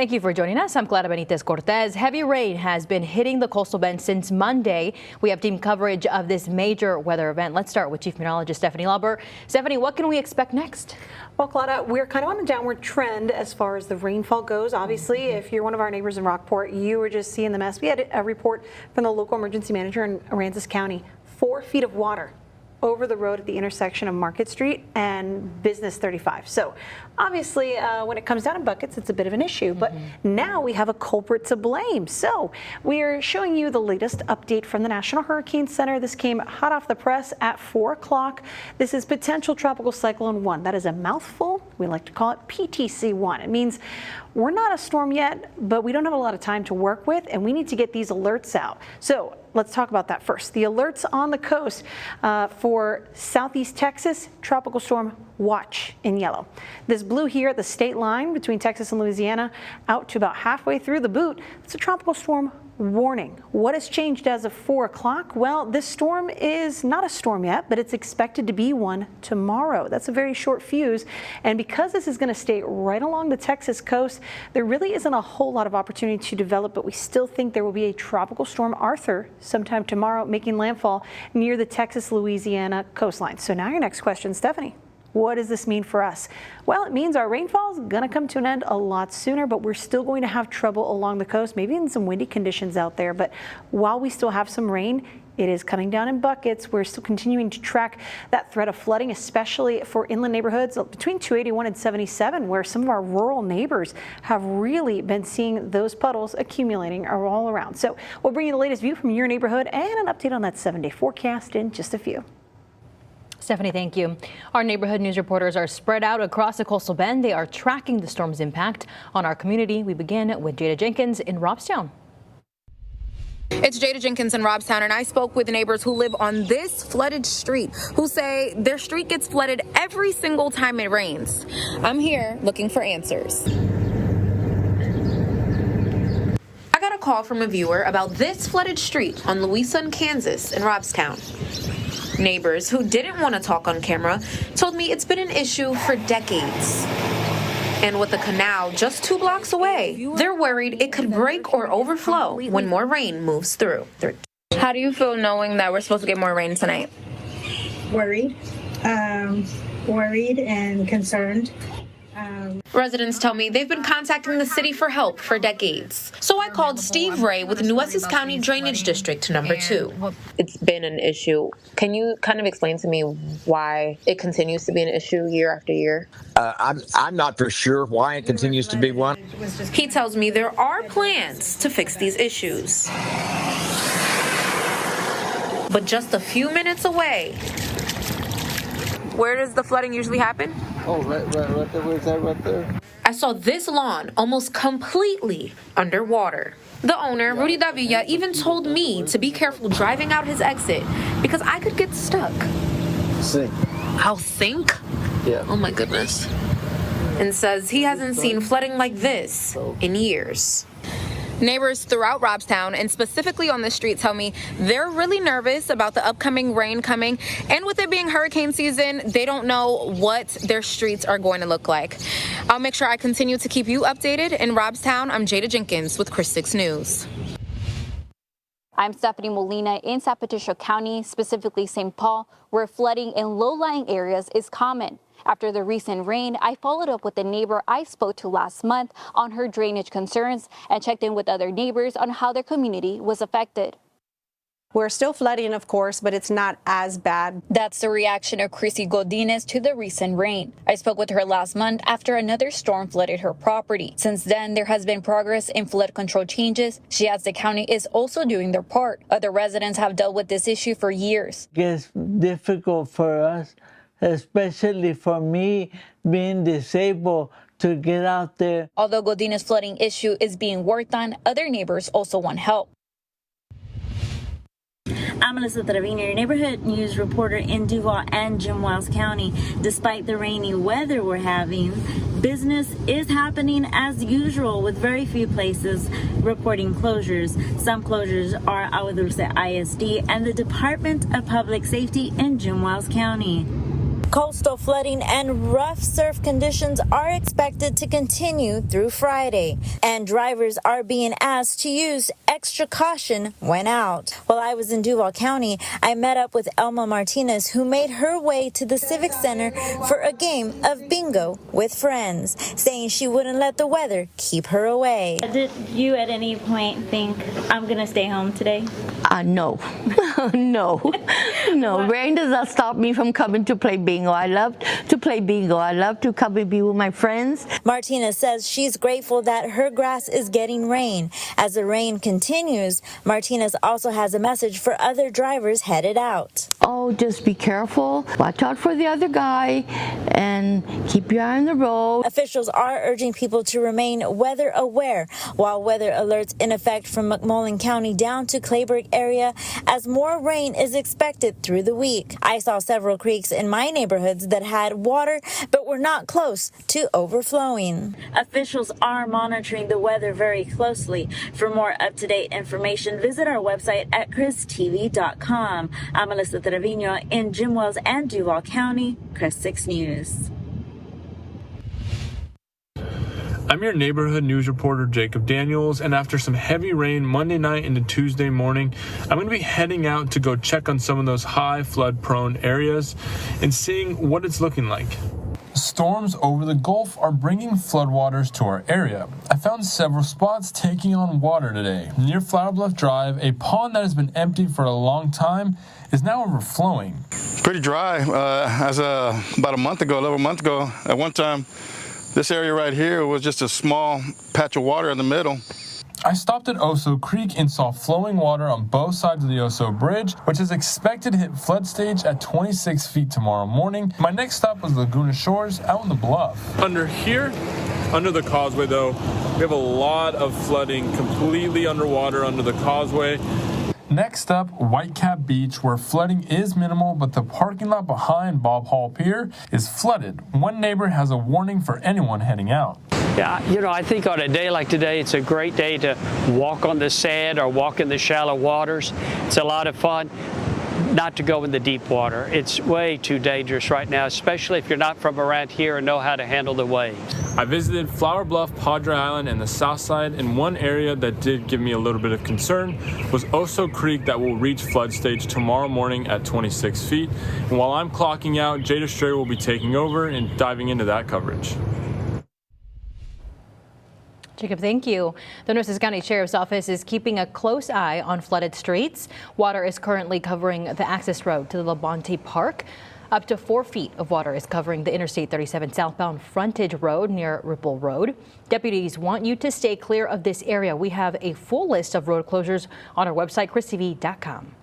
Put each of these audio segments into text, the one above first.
Thank you for joining us. I'm Clara Benitez Cortez. Heavy rain has been hitting the coastal bend since Monday. We have team coverage of this major weather event. Let's start with Chief Meteorologist Stephanie Lauber. Stephanie, what can we expect next? Well, Clara, we're kind of on a downward trend as far as the rainfall goes. Obviously, if you're one of our neighbors in Rockport, you were just seeing the mess. We had a report from the local emergency manager in Aransas County, 4 feet of water over the road at the intersection of Market Street and Business 35. So obviously, when it comes down to buckets, it's a bit of an issue, but now we have a culprit to blame. So we're showing you the latest update from the National Hurricane Center. This came hot off the press at 4 o'clock. This is potential tropical cyclone 1. That is a mouthful. We like to call it PTC 1. It means we're not a storm yet, but we don't have a lot of time to work with, and we need to get these alerts out. So let's talk about that first. The alerts on the coast for southeast Texas, tropical storm watch in yellow. This blue here at the state line between Texas and Louisiana out to about halfway through the boot, it's a tropical storm warning. What has changed as of 4 o'clock? Well, this storm is not a storm yet, but it's expected to be one tomorrow. That's a very short fuse. And because this is going to stay right along the Texas coast, there really isn't a whole lot of opportunity to develop, but we still think there will be a tropical storm Arthur sometime tomorrow making landfall near the Texas-Louisiana coastline. So now your next question, Stephanie. What does this mean for us? Well, it means our rainfall is going to come to an end a lot sooner, but we're still going to have trouble along the coast, maybe in some windy conditions out there. But while we still have some rain, it is coming down in buckets. We're still continuing to track that threat of flooding, especially for inland neighborhoods between 281 and 77, where some of our rural neighbors have really been seeing those puddles accumulating all around. So we'll bring you the latest view from your neighborhood and an update on that 7-day forecast in just a few. Stephanie, thank you. Our neighborhood news reporters are spread out across the coastal bend. They are tracking the storm's impact on our community. We begin with Jada Jenkins in Robstown. It's Jada Jenkins in Robstown, and I spoke with neighbors who live on this flooded street who say their street gets flooded every single time it rains. I'm here looking for answers. I got a call from a viewer about this flooded street on Louisa and Kansas in Robstown. Neighbors who didn't want to talk on camera told me it's been an issue for decades. And with the canal just 2 blocks away, they're worried it could break or overflow when more rain moves through. How do you feel knowing that we're supposed to get more rain tonight? Worried and concerned. Residents tell me they've been contacting the city for help for decades. So I called Steve Ray with Nueces County Drainage District number 2. It's been an issue. Can you kind of explain to me why it continues to be an issue year after year? I'm not for sure why it continues to be one. He tells me there are plans to fix these issues. But just a few minutes away. Where does the flooding usually happen? Oh, right there. Where's that right there? I saw this lawn almost completely underwater. The owner, Rudy Davilla, even told me to be careful driving out his exit because I could get stuck. Sink. I'll sink? Yeah. Oh my goodness. And says he hasn't seen flooding like this in years. Neighbors throughout Robstown, and specifically on this street, tell me they're really nervous about the upcoming rain coming. And with it being hurricane season, they don't know what their streets are going to look like. I'll make sure I continue to keep you updated. In Robstown, I'm Jada Jenkins with Chris 6 News. I'm Stephanie Molina in San Patricio County, specifically St. Paul, where flooding in low-lying areas is common. After the recent rain, I followed up with a neighbor I spoke to last month on her drainage concerns and checked in with other neighbors on how their community was affected. We're still flooding, of course, but it's not as bad. That's the reaction of Chrissy Godinez to the recent rain. I spoke with her last month after another storm flooded her property. Since then, there has been progress in flood control changes. She adds the county is also doing their part. Other residents have dealt with this issue for years. It's difficult for us, especially for me being disabled, to get out there. Although Godinez's flooding issue is being worked on, other neighbors also want help. I'm Melissa Trevino, your neighborhood news reporter in Duval and Jim Wells County. Despite the rainy weather we're having, business is happening as usual with very few places reporting closures. Some closures are Agua Dulce ISD and the Department of Public Safety in Jim Wells County. Coastal flooding and rough surf conditions are expected to continue through Friday, and drivers are being asked to use extra caution when out. While I was in Duval County, I met up with Elma Martinez, who made her way to the Civic Center for a game of bingo with friends, saying she wouldn't let the weather keep her away. Did you at any point think, I'm going to stay home today? No. No. Rain does not stop me from coming to play bingo. I love to play bingo. I love to come and be with my friends. Martinez says she's grateful that her grass is getting rain. As the rain continues, Martinez also has a message for other drivers headed out. Oh, just be careful. Watch out for the other guy and keep your eye on the road. Officials are urging people to remain weather aware while weather alerts in effect from McMullen County down to Clayburgh area as more rain is expected through the week. I saw several creeks in my neighborhoods that had water but were not close to overflowing. Officials are monitoring the weather very closely. For more up-to-date information, visit our website at christv.com. I'm Melissa Trevino in Jim Wells and Duval County, Chris 6 News. I'm your neighborhood news reporter, Jacob Daniels, and after some heavy rain Monday night into Tuesday morning, I'm going to be heading out to go check on some of those high flood-prone areas and seeing what it's looking like. Storms over the Gulf are bringing floodwaters to our area. I found several spots taking on water today. Near Flower Bluff Drive, a pond that has been empty for a long time is now overflowing. Pretty dry. About a month ago, at one time, this area right here was just a small patch of water in the middle. I stopped at Oso Creek and saw flowing water on both sides of the Oso Bridge, which is expected to hit flood stage at 26 feet tomorrow morning. My next stop was Laguna Shores out in the bluff. Under the causeway though, we have a lot of flooding completely underwater under the causeway. Next up, Whitecap Beach, where flooding is minimal, but the parking lot behind Bob Hall Pier is flooded. One neighbor has a warning for anyone heading out. Yeah, I think on a day like today, it's a great day to walk on the sand or walk in the shallow waters. It's a lot of fun. Not to go in the deep water. It's way too dangerous right now, especially if you're not from around here and know how to handle the waves. I visited Flower Bluff, Padre Island, and the south side, and one area that did give me a little bit of concern was Oso Creek that will reach flood stage tomorrow morning at 26 feet. And while I'm clocking out, Jada Stray will be taking over and diving into that coverage. Jacob, thank you. The Nueces County Sheriff's Office is keeping a close eye on flooded streets. Water is currently covering the access road to the Labonte Park. Up to 4 feet of water is covering the Interstate 37 southbound frontage road near Ripple Road. Deputies want you to stay clear of this area. We have a full list of road closures on our website, christv.com.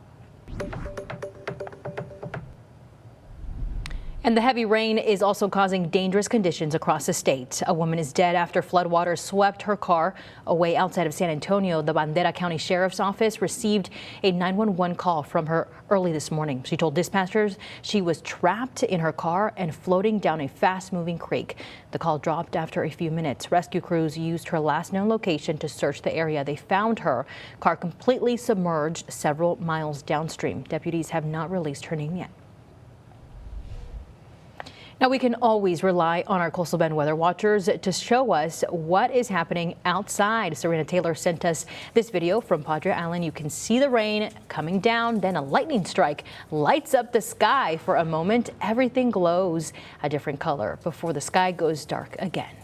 And the heavy rain is also causing dangerous conditions across the state. A woman is dead after floodwaters swept her car away outside of San Antonio. The Bandera County Sheriff's Office received a 911 call from her early this morning. She told dispatchers she was trapped in her car and floating down a fast-moving creek. The call dropped after a few minutes. Rescue crews used her last known location to search the area. They found her car completely submerged several miles downstream. Deputies have not released her name yet. Now, we can always rely on our Coastal Bend weather watchers to show us what is happening outside. Serena Taylor sent us this video from Padre Island. You can see the rain coming down, then a lightning strike lights up the sky for a moment. Everything glows a different color before the sky goes dark again.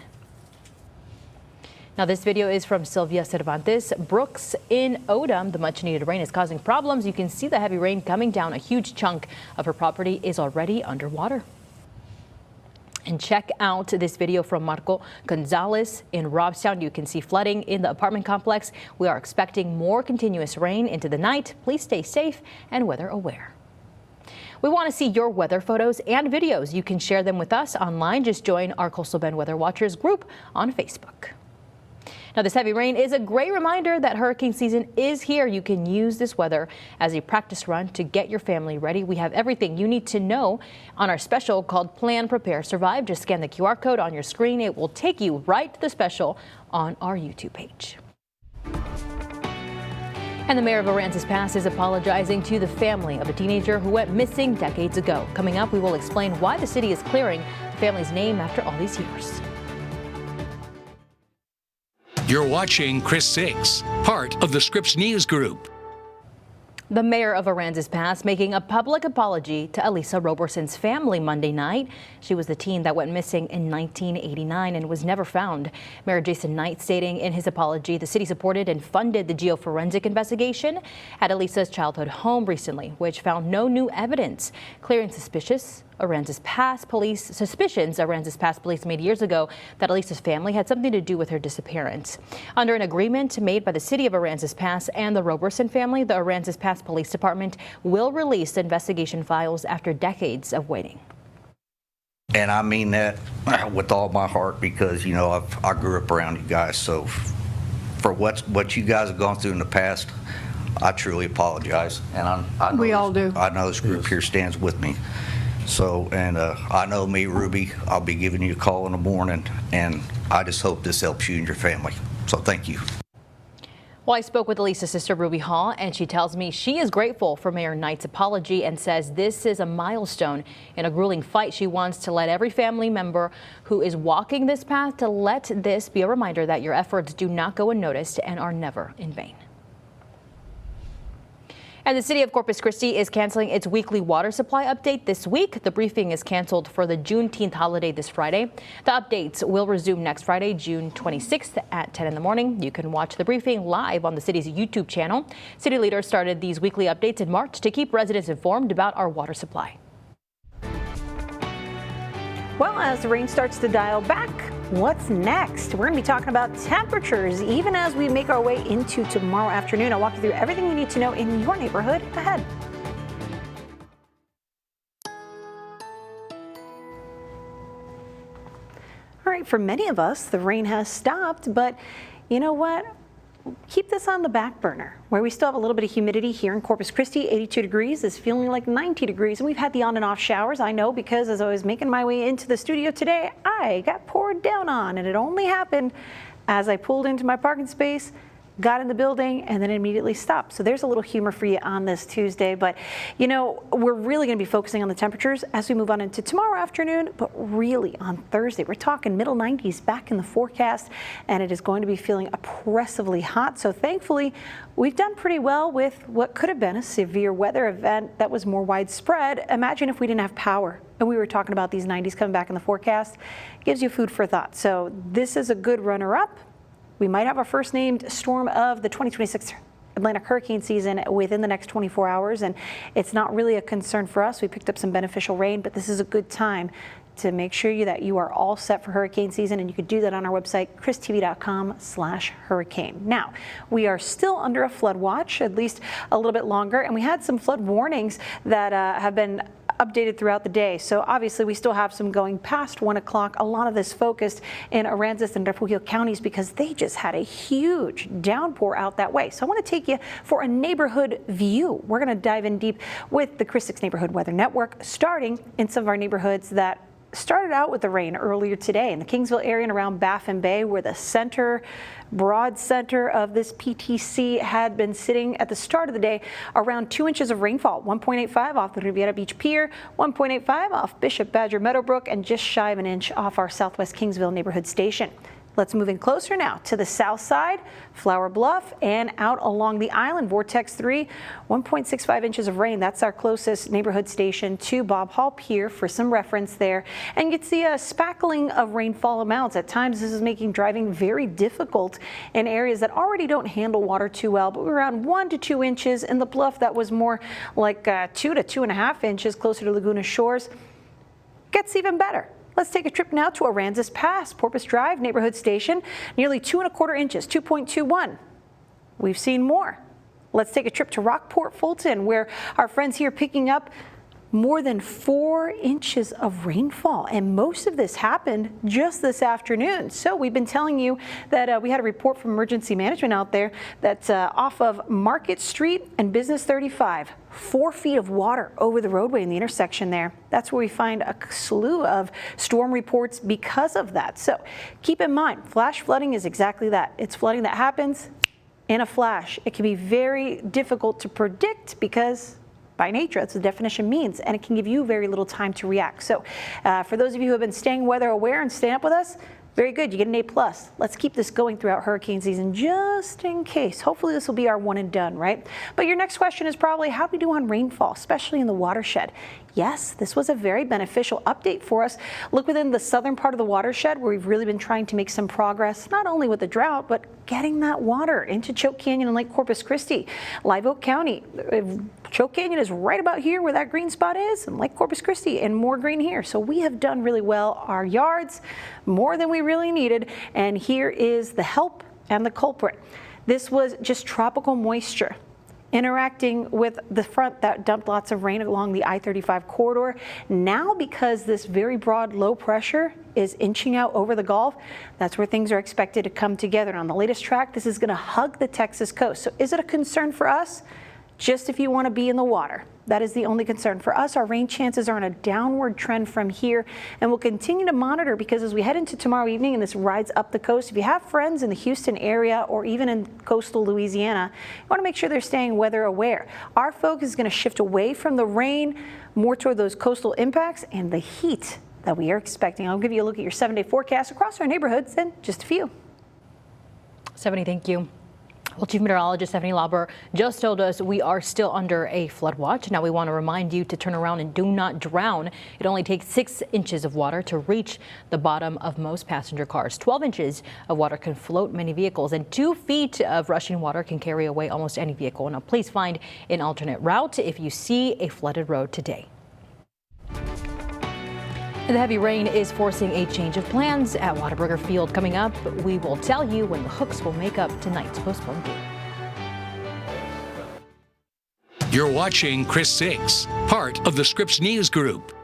Now, this video is from Sylvia Cervantes Brooks in Odom. The much needed rain is causing problems. You can see the heavy rain coming down. A huge chunk of her property is already underwater. And check out this video from Marco Gonzalez in Robstown. You can see flooding in the apartment complex. We are expecting more continuous rain into the night. Please stay safe and weather aware. We want to see your weather photos and videos. You can share them with us online. Just join our Coastal Bend Weather Watchers group on Facebook. Now, this heavy rain is a great reminder that hurricane season is here. You can use this weather as a practice run to get your family ready. We have everything you need to know on our special called Plan, Prepare, Survive. Just scan the QR code on your screen. It will take you right to the special on our YouTube page. And the mayor of Aransas Pass is apologizing to the family of a teenager who went missing decades ago. Coming up, we will explain why the city is clearing the family's name after all these years. You're watching Chris 6, part of the Scripps News Group. The mayor of Aransas Pass making a public apology to Elisa Roberson's family Monday night. She was the teen that went missing in 1989 and was never found. Mayor Jason Knight stating in his apology the city supported and funded the geoforensic investigation at Elisa's childhood home recently, which found no new evidence, clearing suspicions Aransas Pass police made years ago that Elisa's family had something to do with her disappearance. Under an agreement made by the city of Aransas Pass and the Roberson family, the Aransas Pass Police Department will release the investigation files after decades of waiting. And I mean that with all my heart because, you know, I grew up around you guys. So for what you guys have gone through in the past, I truly apologize. And I know we all do. I know this group here stands with me. So, and I know me, Ruby, I'll be giving you a call in the morning, and I just hope this helps you and your family. So thank you. Well, I spoke with Elisa's sister, Ruby Hall, and she tells me she is grateful for Mayor Knight's apology and says this is a milestone in a grueling fight. She wants to let every family member who is walking this path to let this be a reminder that your efforts do not go unnoticed and are never in vain. And the city of Corpus Christi is canceling its weekly water supply update this week. The briefing is canceled for the Juneteenth holiday this Friday. The updates will resume next Friday, June 26th at 10 in the morning. You can watch the briefing live on the city's YouTube channel. City leaders started these weekly updates in March to keep residents informed about our water supply. Well, as the rain starts to dial back, what's next? We're going to be talking about temperatures even as we make our way into tomorrow afternoon. I'll walk you through everything you need to know in your neighborhood ahead. All right, for many of us, the rain has stopped, but you know what? Keep this on the back burner, where we still have a little bit of humidity here in Corpus Christi. 82 degrees is feeling like 90 degrees, and we've had the on and off showers. I know because as I was making my way into the studio today, I got poured down on, and it only happened as I pulled into my parking space, got in the building, and then immediately stopped. So there's a little humor for you on this Tuesday. But, you know, we're really going to be focusing on the temperatures as we move on into tomorrow afternoon, but really on Thursday. We're talking middle 90s back in the forecast, and it is going to be feeling oppressively hot. So thankfully, we've done pretty well with what could have been a severe weather event that was more widespread. Imagine if we didn't have power. And we were talking about these 90s coming back in the forecast. Gives you food for thought. So this is a good runner-up. We might have our first named storm of the 2026 Atlantic hurricane season within the next 24 hours, and it's not really a concern for us. We picked up some beneficial rain, but this is a good time to make sure that you are all set for hurricane season, and you can do that on our website, christv.com/hurricane. Now, we are still under a flood watch, at least a little bit longer, and we had some flood warnings that have been updated throughout the day. So obviously we still have some going past 1 o'clock. A lot of this focused in Aransas and Refugio counties because they just had a huge downpour out that way. So I want to take you for a neighborhood view. We're going to dive in deep with the Chris 6 Neighborhood Weather Network, starting in some of our neighborhoods that started out with the rain earlier today in the Kingsville area and around Baffin Bay, where the broad center of this PTC had been sitting at the start of the day around 2 inches of rainfall, 1.85 off the Riviera Beach Pier, 1.85 off Bishop Badger Meadowbrook, and just shy of an inch off our Southwest Kingsville neighborhood station. Let's move in closer now to the south side, Flower Bluff, and out along the island. Vortex 3, 1.65 inches of rain. That's our closest neighborhood station to Bob Hall Pier for some reference there. And you can see a spackling of rainfall amounts. At times, this is making driving very difficult in areas that already don't handle water too well, but we're around 1 to 2 inches. In the Bluff, that was more like 2 to 2.5 inches closer to Laguna Shores. Gets even better. Let's take a trip now to Aransas Pass, Porpoise Drive neighborhood station, nearly 2.25 inches, 2.21. We've seen more. Let's take a trip to Rockport Fulton, where our friends here picking up more than 4 inches of rainfall, and most of this happened just this afternoon. So we've been telling you that we had a report from emergency management out there that's off of Market Street and Business 35. 4 feet of water over the roadway in the intersection there. That's where we find a slew of storm reports because of that. So keep in mind, flash flooding is exactly that. It's flooding that happens in a flash. It can be very difficult to predict because by nature, that's what the definition means, and it can give you very little time to react. So for those of you who have been staying weather aware and staying up with us, very good, you get an A+. Let's keep this going throughout hurricane season just in case. Hopefully this will be our one and done, right? But your next question is probably, how do we do on rainfall, especially in the watershed? Yes, this was a very beneficial update for us. Look within the southern part of the watershed where we've really been trying to make some progress, not only with the drought, but getting that water into Choke Canyon and Lake Corpus Christi. Live Oak County, Choke Canyon is right about here where that green spot is, and Lake Corpus Christi, and more green here. So we have done really well. Our yards, more than we really needed, and here is the help and the culprit. This was just tropical moisture interacting with the front that dumped lots of rain along the I-35 corridor. Now, because this very broad low pressure is inching out over the Gulf, that's where things are expected to come together. And on the latest track, this is going to hug the Texas coast. So is it a concern for us? Just if you want to be in the water. That is the only concern. For us, our rain chances are on a downward trend from here, and we'll continue to monitor because as we head into tomorrow evening and this rides up the coast, if you have friends in the Houston area or even in coastal Louisiana, you want to make sure they're staying weather aware. Our focus is going to shift away from the rain, more toward those coastal impacts and the heat that we are expecting. I'll give you a look at your 7-day forecast across our neighborhoods in just a few. Stephanie, thank you. Well, Chief Meteorologist Stephanie Lauber just told us we are still under a flood watch. Now we want to remind you to turn around and do not drown. It only takes 6 inches of water to reach the bottom of most passenger cars. 12 inches of water can float many vehicles, and 2 feet of rushing water can carry away almost any vehicle. Now please find an alternate route if you see a flooded road today. The heavy rain is forcing a change of plans at Whataburger Field. Coming up, we will tell you when the Hooks will make up tonight's postponed game. You're watching Chris 6, part of the Scripps News Group.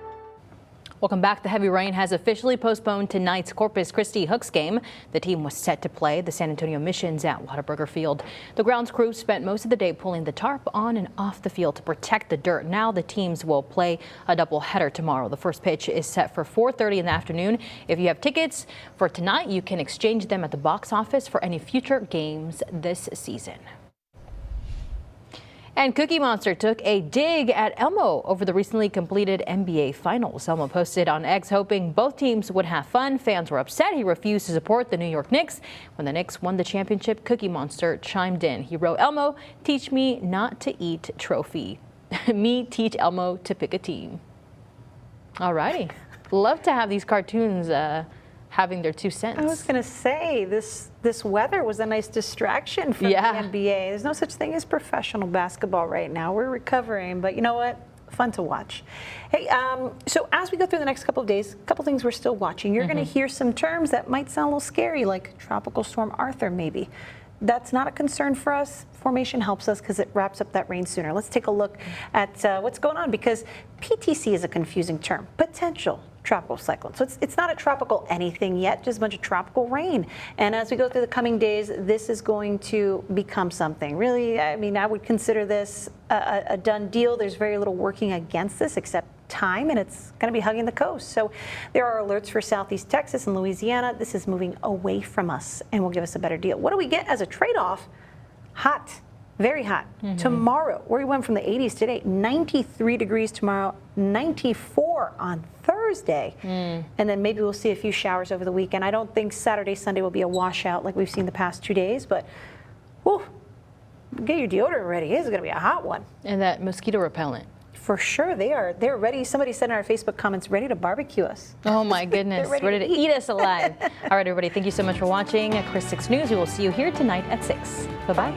Welcome back. The heavy rain has officially postponed tonight's Corpus Christi Hooks game. The team was set to play the San Antonio Missions at Whataburger Field. The grounds crew spent most of the day pulling the tarp on and off the field to protect the dirt. Now the teams will play a doubleheader tomorrow. The first pitch is set for 4:30 in the afternoon. If you have tickets for tonight, you can exchange them at the box office for any future games this season. And Cookie Monster took a dig at Elmo over the recently completed NBA Finals. Elmo posted on X hoping both teams would have fun. Fans were upset he refused to support the New York Knicks. When the Knicks won the championship, Cookie Monster chimed in. He wrote, "Elmo, teach me not to eat trophy. Me teach Elmo to pick a team." All righty. Love to have these cartoons having their 2 cents. I was going to say, this weather was a nice distraction from the NBA. There's no such thing as professional basketball right now. We're recovering, but you know what? Fun to watch. Hey, so as we go through the next couple of days, a couple things we're still watching. You're going to hear some terms that might sound a little scary, like Tropical Storm Arthur, maybe. That's not a concern for us. Formation helps us because it wraps up that rain sooner. Let's take a look at what's going on, because PTC is a confusing term. Potential tropical cyclone. So it's not a tropical anything yet, just a bunch of tropical rain. And as we go through the coming days, this is going to become something. Really, I mean, I would consider this a done deal. There's very little working against this except time, and it's going to be hugging the coast. So there are alerts for southeast Texas and Louisiana. This is moving away from us and will give us a better deal. What do we get as a trade-off? Hot. Very hot. Tomorrow, where we went from the 80s today, 93 degrees tomorrow, 94 on Thursday. And then maybe we'll see a few showers over the weekend. I don't think Saturday, Sunday will be a washout like we've seen the past 2 days, but whew, get your deodorant ready. It's going to be a hot one. And that mosquito repellent. For sure, they're ready. Somebody said in our Facebook comments, ready to barbecue us. Oh my goodness, ready to eat us alive. All right, everybody, thank you so much for watching Chris 6 News. We will see you here tonight at 6. Bye-bye.